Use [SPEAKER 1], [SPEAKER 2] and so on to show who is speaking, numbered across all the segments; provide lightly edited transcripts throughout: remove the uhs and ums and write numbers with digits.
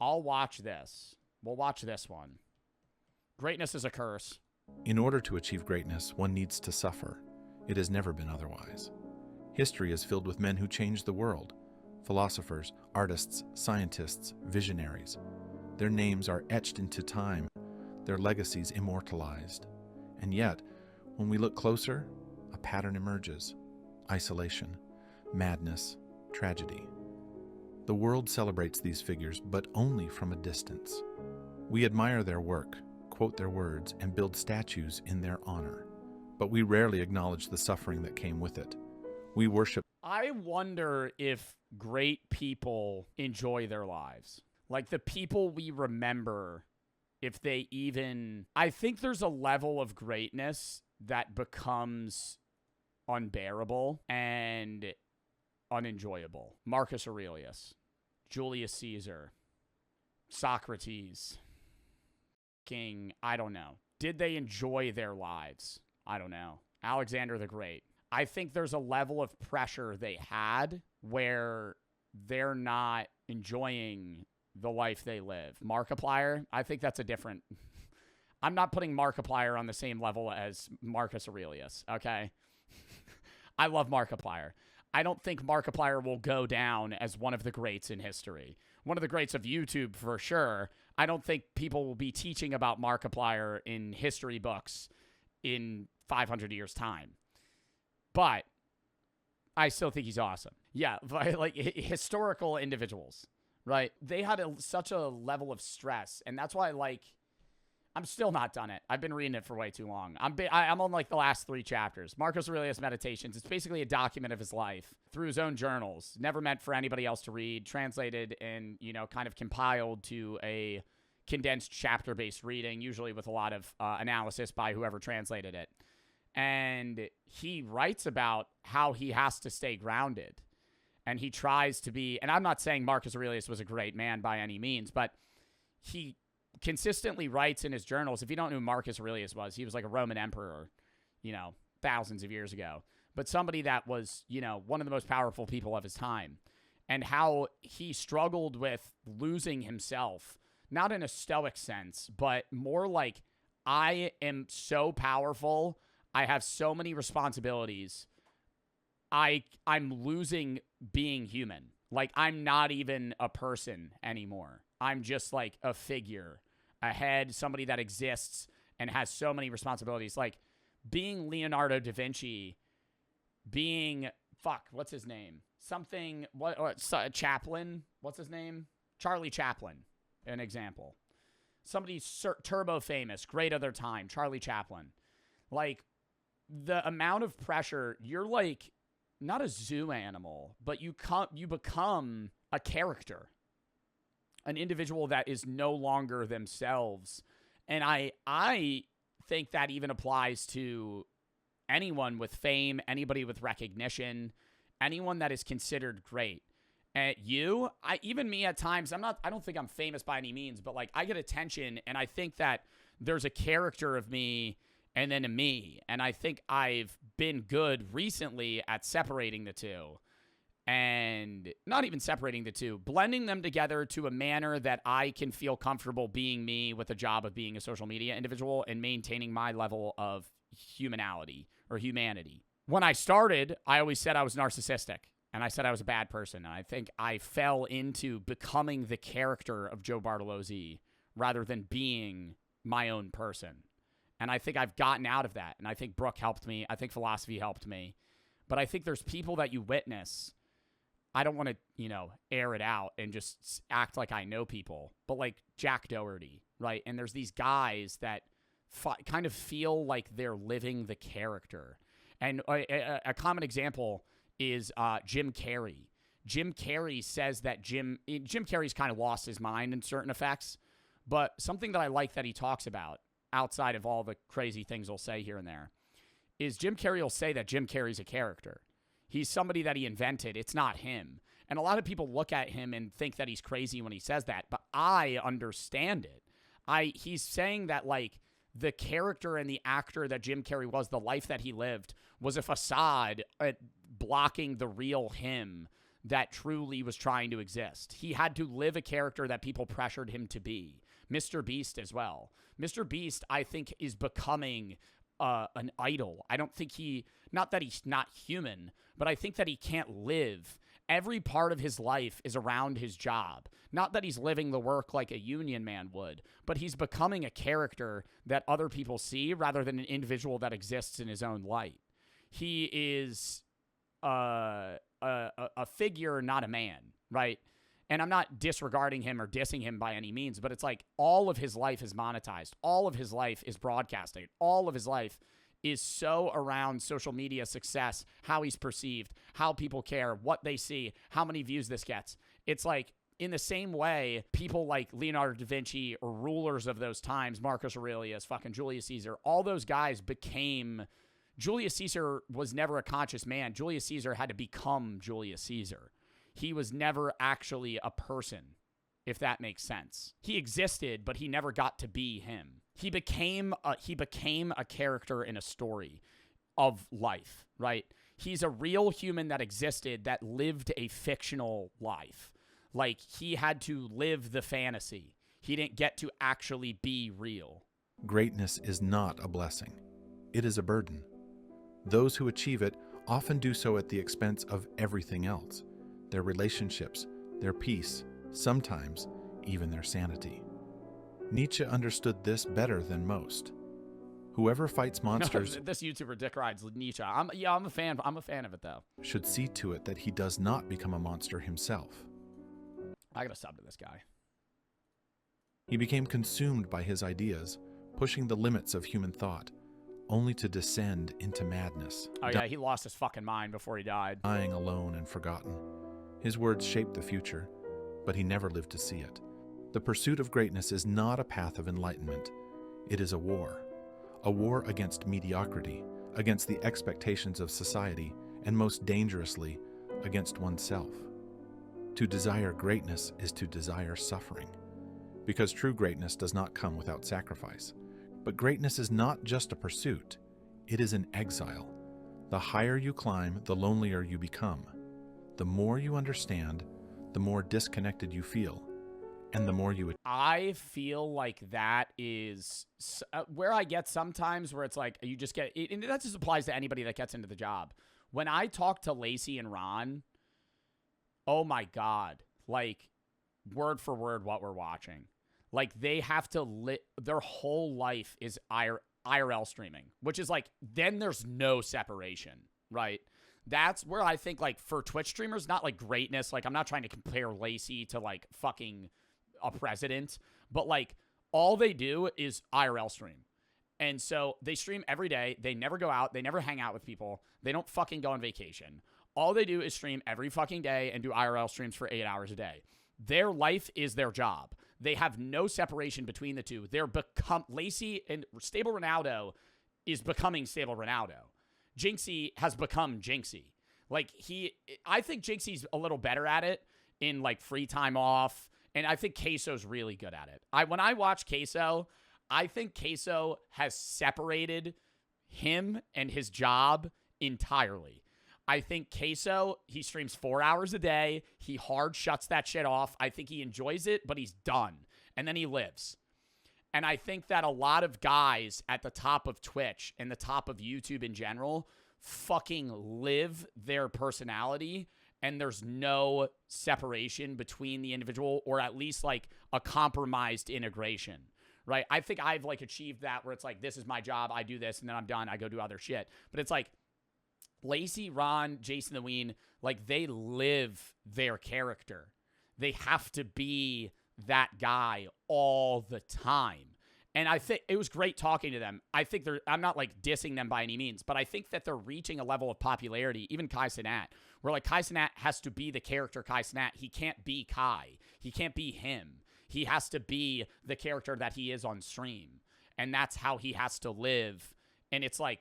[SPEAKER 1] I'll watch this. We'll watch this one. Greatness is a curse.
[SPEAKER 2] In order to achieve greatness, one needs to suffer. It has never been otherwise. History is filled with men who changed the world. Philosophers, artists, scientists, visionaries. Their names are etched into time, their legacies immortalized. And yet, when we look closer, a pattern emerges. Isolation, madness, tragedy. The world celebrates these figures, but only from a distance. We admire their work, quote their words, and build statues in their honor. But we rarely acknowledge the suffering that came with it. We worship.
[SPEAKER 1] I wonder if great people enjoy their lives. Like the people we remember, if they even... I think there's a level of greatness that becomes unbearable and unenjoyable. Marcus Aurelius, Julius Caesar, Socrates, King, I don't know. Did they enjoy their lives? I don't know. Alexander the Great. I think there's a level of pressure they had where they're not enjoying the life they live. Markiplier, I think that's a different... I'm not putting Markiplier on the same level as Marcus Aurelius, okay? I love Markiplier. I don't think Markiplier will go down as one of the greats in history. One of the greats of YouTube, for sure. I don't think people will be teaching about Markiplier in history books in 500 years' time. But I still think he's awesome. Yeah, like historical individuals, right? They had such a level of stress, and that's why, like, I'm still not done it. I've been reading it for way too long. I'm on, like, the last 3 chapters. Marcus Aurelius Meditations. It's basically a document of his life through his own journals. Never meant for anybody else to read. Translated and, kind of compiled to a condensed chapter-based reading, usually with a lot of analysis by whoever translated it. And he writes about how he has to stay grounded. And he tries to be, and I'm not saying Marcus Aurelius was a great man by any means, but he consistently writes in his journals. If you don't know who Marcus Aurelius was, he was like a Roman emperor, thousands of years ago. But somebody that was, one of the most powerful people of his time. And how he struggled with losing himself, not in a stoic sense, but more like, I am so powerful, I have so many responsibilities, I'm losing being human. Like, I'm not even a person anymore. I'm just like a figure, a head, somebody that exists and has so many responsibilities. Like, being Leonardo da Vinci, being, what's his name? Chaplin? What's his name? Charlie Chaplin, an example. Somebody turbo famous, great of their time, Charlie Chaplin. Like, the amount of pressure, you're like not a zoo animal, but you become a character, an individual that is no longer themselves. And I think that even applies to anyone with fame, anybody with recognition, anyone that is considered great. And even me at times, I don't think I'm famous by any means, but like I get attention, and I think that there's a character of me and then a me. And I think I've been good recently at separating the two. And not even separating the two, blending them together to a manner that I can feel comfortable being me with the job of being a social media individual and maintaining my level of humanity or humanity. When I started, I always said I was narcissistic, and I said I was a bad person. And I think I fell into becoming the character of Joe Bartolozzi rather than being my own person. And I think I've gotten out of that. And I think Brooke helped me. I think philosophy helped me. But I think there's people that you witness. I don't want to, air it out and just act like I know people. But like Jack Doherty, right? And there's these guys that kind of feel like they're living the character. And a common example is Jim Carrey. Jim Carrey says that Jim Carrey's kind of lost his mind in certain effects. But something that I like that he talks about, outside of all the crazy things he'll say here and there, is Jim Carrey will say that Jim Carrey's a character. He's somebody that he invented. It's not him. And a lot of people look at him and think that he's crazy when he says that, but I understand it. He's saying that, like, the character and the actor that Jim Carrey was, the life that he lived, was a facade blocking the real him that truly was trying to exist. He had to live a character that people pressured him to be. Mr. Beast as well. Mr. Beast, I think, is becoming an idol. I don't think not that he's not human, but I think that he can't live. Every part of his life is around his job. Not that he's living the work like a union man would, but he's becoming a character that other people see rather than an individual that exists in his own light. He is a figure, not a man, right? And I'm not disregarding him or dissing him by any means, but it's like all of his life is monetized. All of his life is broadcasting. All of his life is so around social media success, how he's perceived, how people care, what they see, how many views this gets. It's like, in the same way, people like Leonardo da Vinci or rulers of those times, Marcus Aurelius, fucking Julius Caesar, all those guys became... Julius Caesar was never a conscious man. Julius Caesar had to become Julius Caesar. He was never actually a person, if that makes sense. He existed, but he never got to be him. He became a character in a story of life, right? He's a real human that existed that lived a fictional life. Like, he had to live the fantasy. He didn't get to actually be real.
[SPEAKER 2] Greatness is not a blessing. It is a burden. Those who achieve it often do so at the expense of everything else, their relationships, their peace, sometimes even their sanity. Nietzsche understood this better than most. Whoever fights monsters...
[SPEAKER 1] This YouTuber Dick rides Nietzsche. I'm a fan. I'm a fan of it, though.
[SPEAKER 2] ...should see to it that he does not become a monster himself.
[SPEAKER 1] I gotta sub to this guy.
[SPEAKER 2] He became consumed by his ideas, pushing the limits of human thought, only to descend into madness.
[SPEAKER 1] Oh yeah, he lost his fucking mind before he died.
[SPEAKER 2] Dying alone and forgotten. His words shaped the future, but he never lived to see it. The pursuit of greatness is not a path of enlightenment. It is a war against mediocrity, against the expectations of society, and most dangerously, against oneself. To desire greatness is to desire suffering, because true greatness does not come without sacrifice. But greatness is not just a pursuit, it is an exile. The higher you climb, the lonelier you become. The more you understand, the more disconnected you feel, and the more you...
[SPEAKER 1] I feel like that is where I get sometimes where it's like you just get... And that just applies to anybody that gets into the job. When I talk to Lacey and Ron, oh my God, like word for word what we're watching. Like, they have to their whole life is IRL streaming, which is like, then there's no separation, right? That's where I think, like, for Twitch streamers, not like greatness. Like, I'm not trying to compare Lacey to like fucking a president, but like, all they do is IRL stream. And so they stream every day. They never go out. They never hang out with people. They don't fucking go on vacation. All they do is stream every fucking day and do IRL streams for 8 hours a day. Their life is their job. They have no separation between the two. Lacey and Stable Ronaldo is becoming Stable Ronaldo. Jinxie has become Jinxie. Like, I think Jinxie's a little better at it in like free time off. And I think Queso's really good at it. When I watch Queso, I think Queso has separated him and his job entirely. I think Queso, he streams 4 hours a day. He hard shuts that shit off. I think he enjoys it, but he's done. And then he lives. And I think that a lot of guys at the top of Twitch and the top of YouTube in general fucking live their personality, and there's no separation between the individual, or at least like a compromised integration, right? I think I've like achieved that where it's like, this is my job. I do this and then I'm done. I go do other shit. But it's like, Lacey, Ron, Jason the Ween, like, they live their character. They have to be that guy all the time. And I think it was great talking to them. I think I'm not like dissing them by any means, but I think that they're reaching a level of popularity, even Kai Cenat, where like Kai Cenat has to be the character Kai Cenat. He can't be Kai. He can't be him. He has to be the character that he is on stream. And that's how he has to live. And it's like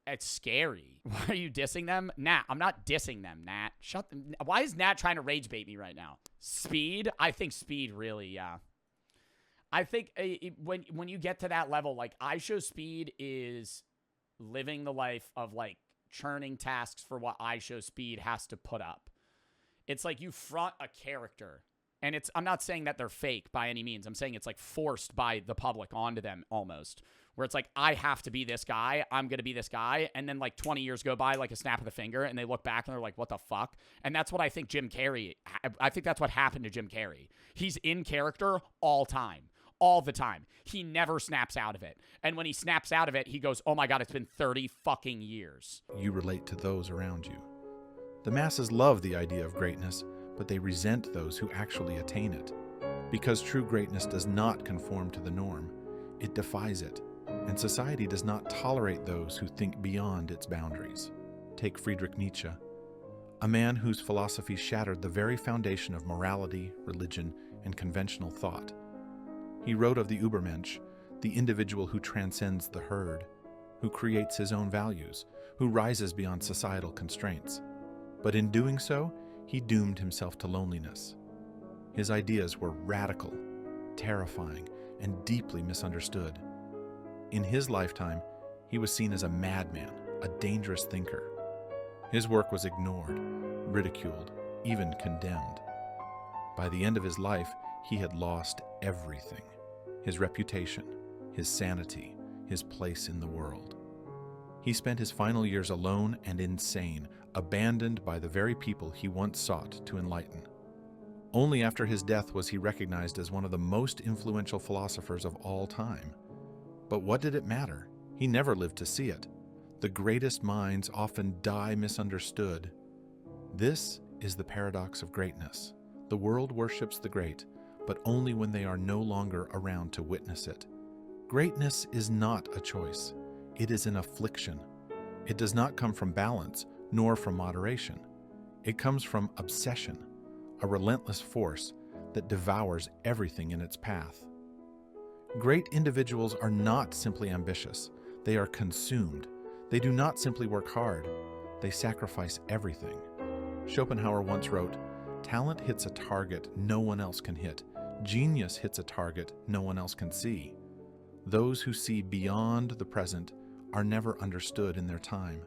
[SPEAKER 1] it's scary. Why are you dissing them? Nat, I'm not dissing them, Nat. Why is Nat trying to rage bait me right now? Speed? I think Speed really, yeah. I think when you get to that level, like, iShowSpeed is living the life of like churning tasks for what iShowSpeed has to put up. It's like you front a character. And I'm not saying that they're fake by any means. I'm saying it's like forced by the public onto them almost. Where it's like, I have to be this guy. I'm going to be this guy. And then like 20 years go by like a snap of the finger and they look back and they're like, what the fuck? And that's what I think I think that's what happened to Jim Carrey. He's in character all the time. He never snaps out of it. And when he snaps out of it, he goes, oh my God, it's been 30 fucking years.
[SPEAKER 2] You relate to those around you. The masses love the idea of greatness, but they resent those who actually attain it. Because true greatness does not conform to the norm, it defies it, and society does not tolerate those who think beyond its boundaries. Take Friedrich Nietzsche, a man whose philosophy shattered the very foundation of morality, religion, and conventional thought. He wrote of the Übermensch, the individual who transcends the herd, who creates his own values, who rises beyond societal constraints. But in doing so, he doomed himself to loneliness. His ideas were radical, terrifying, and deeply misunderstood. In his lifetime, he was seen as a madman, a dangerous thinker. His work was ignored, ridiculed, even condemned. By the end of his life, he had lost everything: his reputation, his sanity, his place in the world. He spent his final years alone and insane, abandoned by the very people he once sought to enlighten. Only after his death was he recognized as one of the most influential philosophers of all time. But what did it matter? He never lived to see it. The greatest minds often die misunderstood. This is the paradox of greatness. The world worships the great, but only when they are no longer around to witness it. Greatness is not a choice. It is an affliction. It does not come from balance, nor from moderation. It comes from obsession, a relentless force that devours everything in its path. Great individuals are not simply ambitious. They are consumed. They do not simply work hard. They sacrifice everything. Schopenhauer once wrote, "Talent hits a target no one else can hit. Genius hits a target no one else can see. Those who see beyond the present are never understood in their time.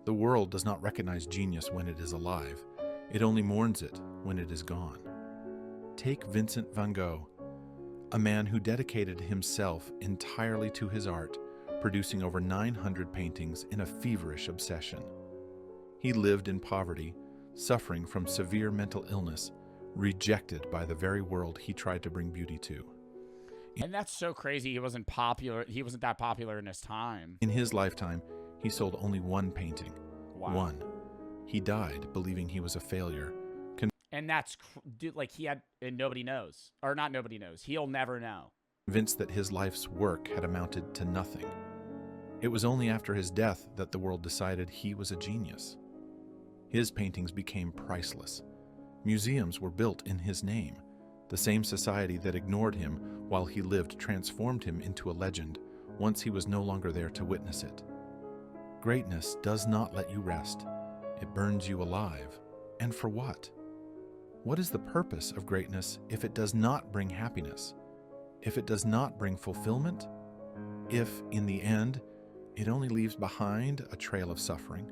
[SPEAKER 2] The world does not recognize genius when it is alive. It only mourns it when it is gone." Take Vincent van Gogh, a man who dedicated himself entirely to his art, producing over 900 paintings in a feverish obsession. He lived in poverty, suffering from severe mental illness, rejected by the very world he tried to bring beauty to.
[SPEAKER 1] And that's so crazy. He wasn't that popular in his time.
[SPEAKER 2] In his lifetime, he sold only one painting.
[SPEAKER 1] Wow.
[SPEAKER 2] One. He died believing he was a failure.
[SPEAKER 1] And that's, like, he had, and nobody knows. Or not nobody knows. He'll never know.
[SPEAKER 2] Convinced that his life's work had amounted to nothing. It was only after his death that the world decided he was a genius. His paintings became priceless. Museums were built in his name. The same society that ignored him while he lived transformed him into a legend once he was no longer there to witness it. Greatness does not let you rest. It burns you alive. And for what? What is the purpose of greatness if it does not bring happiness? If it does not bring fulfillment? If, in the end, it only leaves behind a trail of suffering?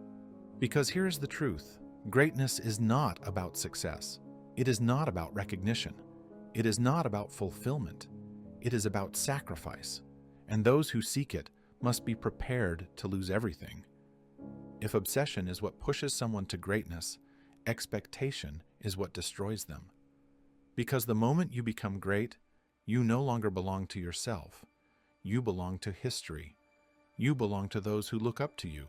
[SPEAKER 2] Because here is the truth. Greatness is not about success. It is not about recognition. It is not about fulfillment. It is about sacrifice. And those who seek it must be prepared to lose everything. If obsession is what pushes someone to greatness, expectation is what destroys them. Because the moment you become great, you no longer belong to yourself. You belong to history. You belong to those who look up to you,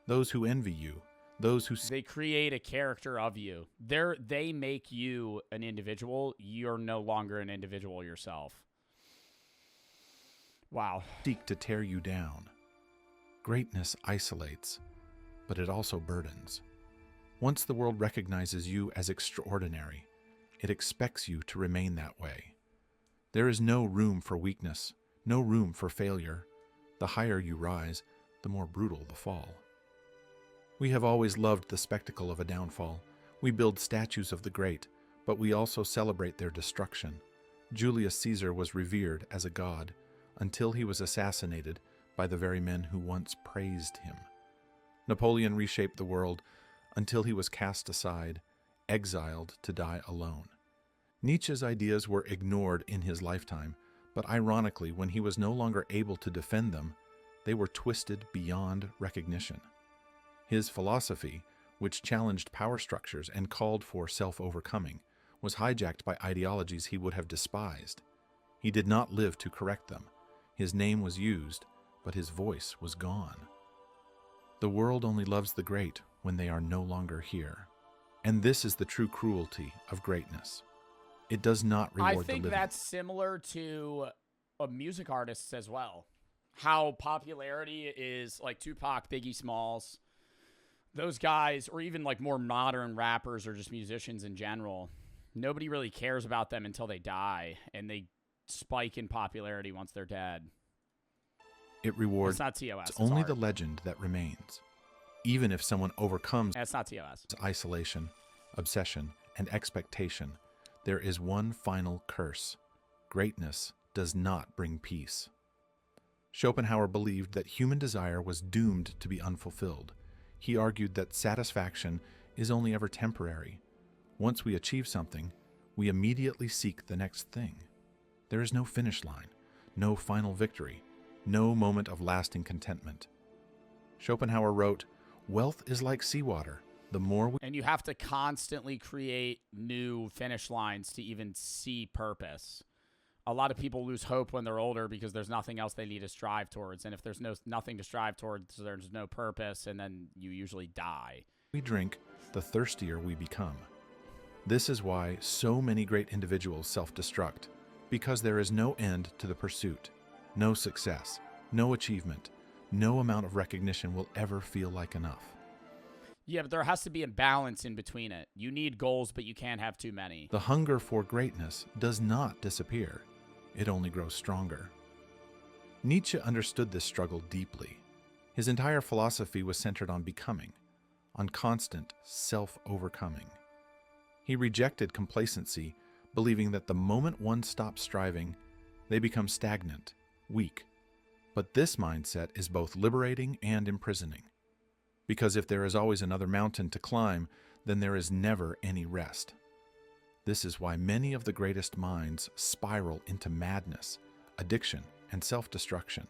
[SPEAKER 2] those who envy you, those who...
[SPEAKER 1] They create a character of you. They make you an individual. You're no longer an individual yourself. Wow.
[SPEAKER 2] Seek to tear you down. Greatness isolates, but it also burdens. Once the world recognizes you as extraordinary, it expects you to remain that way. There is no room for weakness, no room for failure. The higher you rise, the more brutal the fall. We have always loved the spectacle of a downfall. We build statues of the great, but we also celebrate their destruction. Julius Caesar was revered as a god until he was assassinated by the very men who once praised him. Napoleon reshaped the world until he was cast aside. exiled to die alone. Nietzsche's ideas were ignored in his lifetime, but ironically, when he was no longer able to defend them, they were twisted beyond recognition. His philosophy, which challenged power structures and called for self-overcoming, was hijacked by ideologies he would have despised. He did not live to correct them. His name was used, but his voice was gone. The world only loves the great when they are no longer here. And this is the true cruelty of greatness. It does not reward the living.
[SPEAKER 1] I think that's similar to music artists as well. How popularity is like Tupac, Biggie Smalls, those guys, or even like more modern rappers or just musicians in general. Nobody really cares about them until they die, and they spike in popularity once they're dead.
[SPEAKER 2] It rewards
[SPEAKER 1] it's not TOS.
[SPEAKER 2] It's only the legend that remains. Even if someone overcomes
[SPEAKER 1] it's not TOS.
[SPEAKER 2] Isolation, obsession, and expectation, there is one final curse. Greatness does not bring peace. Schopenhauer believed that human desire was doomed to be unfulfilled. He argued that satisfaction is only ever temporary. Once we achieve something, we immediately seek the next thing. There is no finish line, no final victory, no moment of lasting contentment. Schopenhauer wrote, "Wealth is like seawater. The more we..."
[SPEAKER 1] And you have to constantly create new finish lines to even see purpose. A lot of people lose hope when they're older because there's nothing else they need to strive towards. And if there's nothing to strive towards, there's no purpose, and then you usually die.
[SPEAKER 2] We drink, the thirstier we become. This is why so many great individuals self-destruct, because there is no end to the pursuit, no success, no achievement, no amount of recognition will ever feel like enough.
[SPEAKER 1] Yeah, but there has to be a balance in between it. You need goals, but you can't have too many.
[SPEAKER 2] The hunger for greatness does not disappear. It only grows stronger. Nietzsche understood this struggle deeply. His entire philosophy was centered on becoming, on constant self-overcoming. He rejected complacency, believing that the moment one stops striving, they become stagnant, weak. But this mindset is both liberating and imprisoning. Because if there is always another mountain to climb, then there is never any rest. This is why many of the greatest minds spiral into madness, addiction, and self-destruction.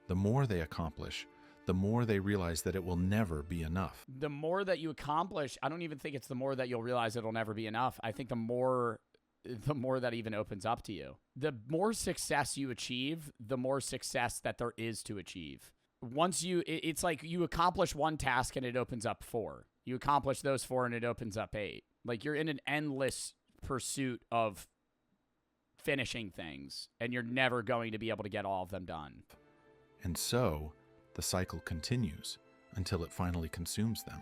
[SPEAKER 2] The more they accomplish, the more they realize that it will never be enough.
[SPEAKER 1] The more that you accomplish, I don't even think it's the more that you'll realize it'll never be enough. I think the more that even opens up to you. The more success you achieve, the more success that there is to achieve. It's like you accomplish one task and it opens up 4. You accomplish those 4 and it opens up 8. Like you're in an endless pursuit of finishing things, and you're never going to be able to get all of them done.
[SPEAKER 2] And so, the cycle continues until it finally consumes them.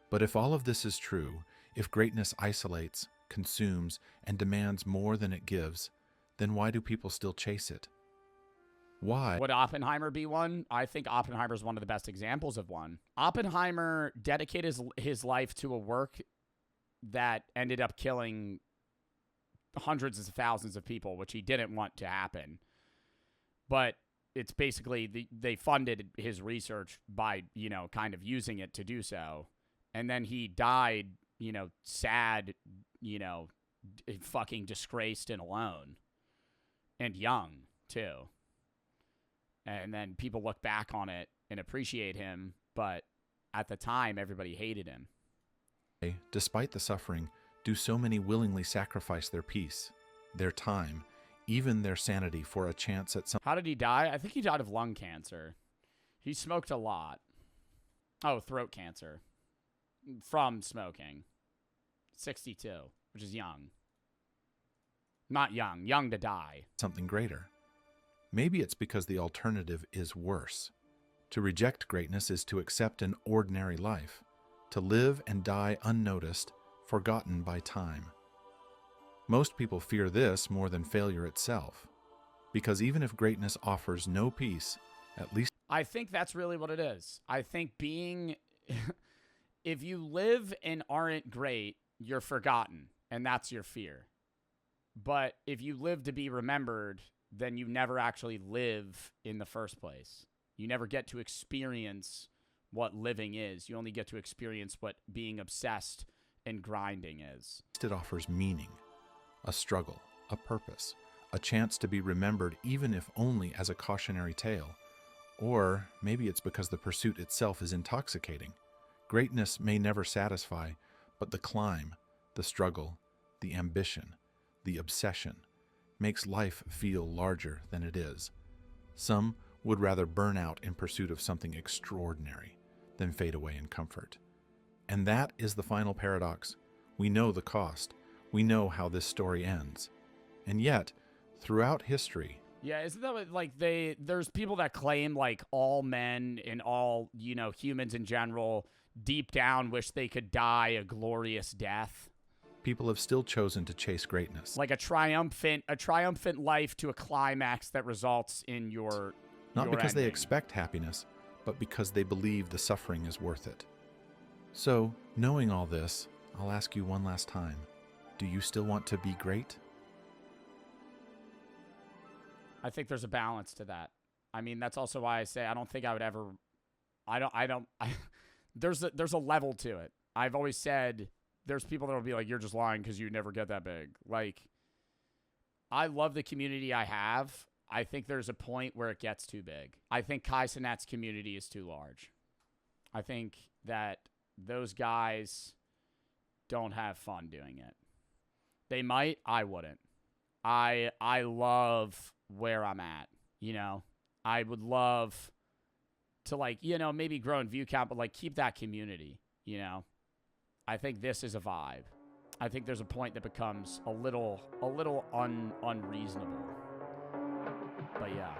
[SPEAKER 2] But if all of this is true, if greatness isolates, consumes, and demands more than it gives, then why do people still chase it? Why?
[SPEAKER 1] Would Oppenheimer be one? I think Oppenheimer is one of the best examples of one. Oppenheimer dedicated his life to a work that ended up killing hundreds of thousands of people, which he didn't want to happen. But it's basically they funded his research by, kind of using it to do so. And then he died, sad, fucking disgraced and alone. And young, too. And then people look back on it and appreciate him, but at the time, everybody hated him.
[SPEAKER 2] Despite the suffering, do so many willingly sacrifice their peace, their time, even their sanity for a chance at some...
[SPEAKER 1] How did he die? I think he died of lung cancer. He smoked a lot. Oh, throat cancer. From smoking. 62, which is young. Not young. Young to die.
[SPEAKER 2] Something greater. Maybe it's because the alternative is worse. To reject greatness is to accept an ordinary life, to live and die unnoticed, forgotten by time. Most people fear this more than failure itself, because even if greatness offers no peace, at least...
[SPEAKER 1] I think that's really what it is. I think if you live and aren't great, you're forgotten, and that's your fear. But if you live to be remembered, then you never actually live in the first place. You never get to experience what living is. You only get to experience what being obsessed and grinding is.
[SPEAKER 2] It offers meaning, a struggle, a purpose, a chance to be remembered even if only as a cautionary tale. Or maybe it's because the pursuit itself is intoxicating. Greatness may never satisfy, but the climb, the struggle, the ambition, the obsession makes life feel larger than it is. Some would rather burn out in pursuit of something extraordinary than fade away in comfort. And that is the final paradox. We know the cost. We know how this story ends. And yet, throughout history...
[SPEAKER 1] Yeah, isn't that what, like, there's people that claim, like, all men and all, you know, humans in general deep down wish they could die a glorious death.
[SPEAKER 2] People have still chosen to chase greatness.
[SPEAKER 1] Like a triumphant life to a climax that results in your
[SPEAKER 2] Not because
[SPEAKER 1] ending.
[SPEAKER 2] they expect happiness, but because they believe the suffering is worth it. So, knowing all this, I'll ask you one last time. Do you still want to be great?
[SPEAKER 1] I think there's a balance to that. I mean, that's also why I say I don't think I would ever. There's a level to it. I've always said there's people that will be like, you're just lying because you never get that big. Like, I love the community I have. I think there's a point where it gets too big. I think Kai Cenat's community is too large. I think that those guys don't have fun doing it. They might. I wouldn't. I love where I'm at, you know. I would love to, like, you know, maybe grow in view count, but, like, keep that community, you know. I think this is a vibe. I think there's a point that becomes a little unreasonable. But yeah.